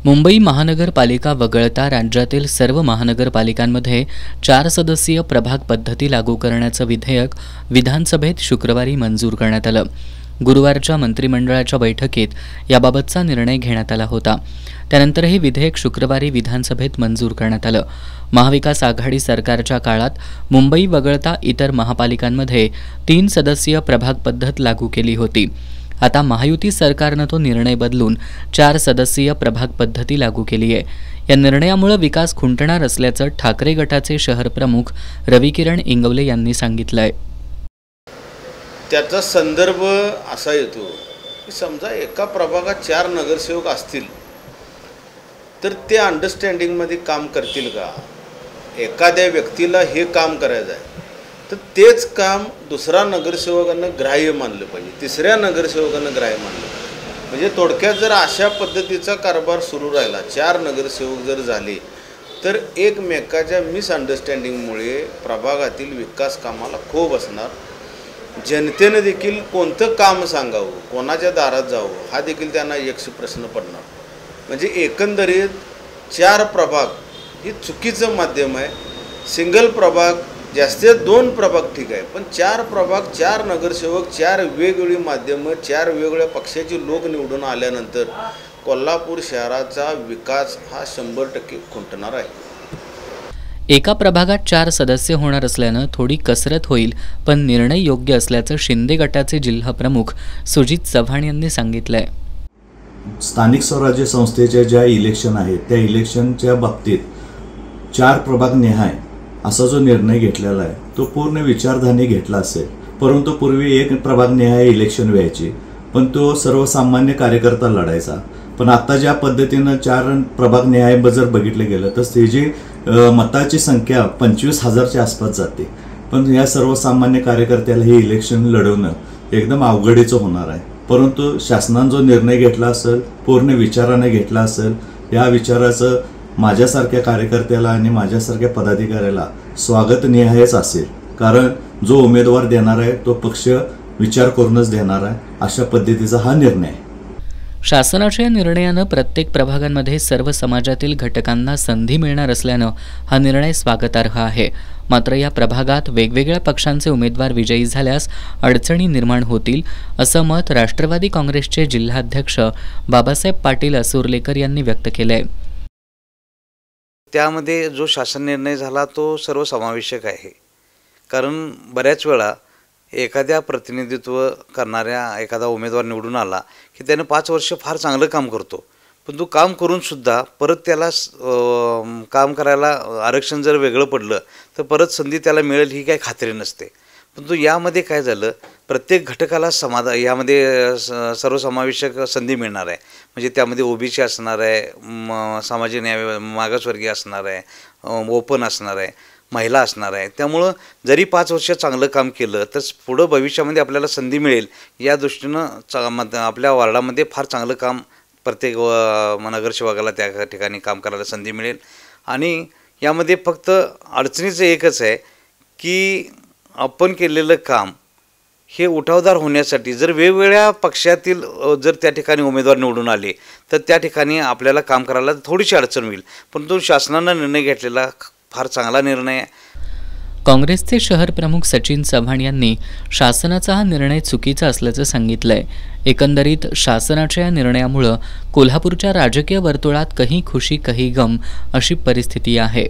मुंबई महानगरपालिका वगळता राज्यातील सर्व महानगरपालिकांमध्ये 4 सदस्यीय प्रभाग पद्धती लागू करण्याचं विधेयक विधानसभेत शुक्रवारी मंजूर करण्यात आलं। गुरुवारच्या मंत्रिमंडळाच्या बैठकीत याबाबतचा निर्णय घेण्यात आला होता। त्यानंतर हे विधेयक शुक्रवारी विधानसभेत मंजूर करण्यात आलं। महाविकास आघाडी सरकारच्या काळात मुंबई वगळता इतर महापालिकांमध्ये 3 सदस्यीय प्रभाग पद्धत लागू केली होती। आता महायुती सरकारनं तो निर्णय बदलून 4 सदस्यीय प्रभाग पद्धती लागू केली आहे। या निर्णयामुळे विकास खुंटणार असल्याचं ठाकरे गटाचे शहर प्रमुख रविकिरण इंगवले यांनी सांगितलंय। त्याचा संदर्भ असा येतो की समजा एका प्रभागात 4 नगरसेवक असतील तर ते अंडरस्टँडिंगमध्ये काम करतील का? एखाद्या व्यक्तीला हे काम करायचं आहे तर तेच काम दुसरा नगरसेवकांना ग्राह्य मानलं पाहिजे, तिसऱ्या नगरसेवकांना ग्राह्य मानलं पाहिजे। म्हणजे थोडक्यात जर अशा पद्धतीचा कारभार सुरू राहिला, 4 नगरसेवक जर झाले तर एकमेकाच्या मिसअंडरस्टँडिंगमुळे प्रभागातील विकास कामाला खो बसणार। जनतेने देखील कोणतं काम सांगावं, कोणाच्या दारात जावं हा देखील त्यांना एक प्रश्न पडणार। म्हणजे एकंदरीत 4 प्रभाग ही चुकीचं माध्यम आहे। सिंगल प्रभाग जास्तीत 2 प्रभाग ठीक आहे, पण 4 प्रभाग 4 नगरसेवक 4 वेगवेगळी माध्यमं 4 वेगवेगळ्या पक्षाचे लोक निवडून आल्यानंतर कोल्हापूर शहराचा विकास हा 100% खुंटणार आहे। एका प्रभागात 4 सदस्य होणार असल्यानं थोडी कसरत होईल, पण निर्णय योग्य असल्याचं शिंदे गटाचे जिल्हा प्रमुख सुजित चव्हाण यांनी सांगितलंय। स्थानिक स्वराज्य संस्थेच्या ज्या इलेक्शन आहेत त्या इलेक्शनच्या बाबतीत 4 प्रभाग निहाय असा जो निर्णय घेतलेला आहे तो पूर्ण विचारधाने घेतला असेल, परंतु पूर्वी 1 प्रभाग निहाय इलेक्शन व्हायची पण तो सर्वसामान्य कार्यकर्ता लढायचा। पण आता ज्या पद्धतीनं 4 प्रभाग निहाय जर बघितलं गेलं तर त्याची मताची संख्या 25,000च्या आसपास जाते, पण या सर्वसामान्य कार्यकर्त्याला हे इलेक्शन लढवणं एकदम अवघडीचं होणार आहे। परंतु शासनाने जो निर्णय घेतला असेल पूर्ण विचाराने घेतला असेल, या विचाराचं माझ्यासारख्या कार्यकर्त्याला आणि माझ्यासारख्या पदाधिकाऱ्याला स्वागतनिहायच असेल, कारण जो उमेदवार देणार आहे तो पक्ष विचार करूनच देणार आहे। अशा पद्धतीचा हा निर्णय आहे। शासनाच्या निर्णयानं प्रत्येक प्रभागांमध्ये सर्व समाजातील घटकांना संधी मिळणार असल्यानं हा निर्णय स्वागतार्ह आहे। मात्र या प्रभागात वेगवेगळ्या पक्षांचे उमेदवार विजयी झाल्यास अडचणी निर्माण होतील असं मत राष्ट्रवादी काँग्रेसचे जिल्हाध्यक्ष बाबासाहेब पाटील असुर्लेकर यांनी व्यक्त केलंय। त्यामध्ये जो शासन निर्णय झाला तो सर्वसमावेशक आहे, कारण बऱ्याच वेळा एखाद्या प्रतिनिधित्व करणाऱ्या एखादा उमेदवार निवडून आला की त्याने 5 वर्ष फार चांगलं काम करतो, पण तो काम करूनसुद्धा परत त्याला काम करायला आरक्षण जर वेगळं पडलं तर परत संधी त्याला मिळेल ही काही खात्री नसते। परंतु यामध्ये काय झालं, प्रत्येक घटकाला यामध्ये सर्वसमावेशक संधी मिळणार आहे। म्हणजे त्यामध्ये ओबीसी असणार आहे, सामाजिक न्याय मागासवर्गीय असणार आहे, ओपन असणार आहे, महिला असणार आहे। त्यामुळं जरी 5 वर्ष चांगलं काम केलं तर पुढं भविष्यामध्ये आपल्याला संधी मिळेल या दृष्टीनं आपल्या वार्डामध्ये फार चांगलं काम प्रत्येक नगरसेवकाला त्या ठिकाणी काम करायला संधी मिळेल। आणि यामध्ये फक्त अडचणीचं एकच आहे की आपण केलेलं काम हे उठावदार होण्यासाठी जर वेगवेगळ्या पक्षातील जर त्या ठिकाणी उमेदवार निवडून आले तर त्या ठिकाणी आपल्याला काम करायला थोडीशी अडचण होईल, परंतु शासनानं निर्णय घेतलेला फार चांगला निर्णय आहे। काँग्रेसचे शहर प्रमुख सचिन चव्हाण यांनी शासनाचा हा निर्णय चुकीचा असल्याचं सांगितलंय। एकंदरीत शासनाच्या या निर्णयामुळे कोल्हापूरच्या राजकीय वर्तुळात कहीं खुशी कहीं गम अशी परिस्थिती आहे।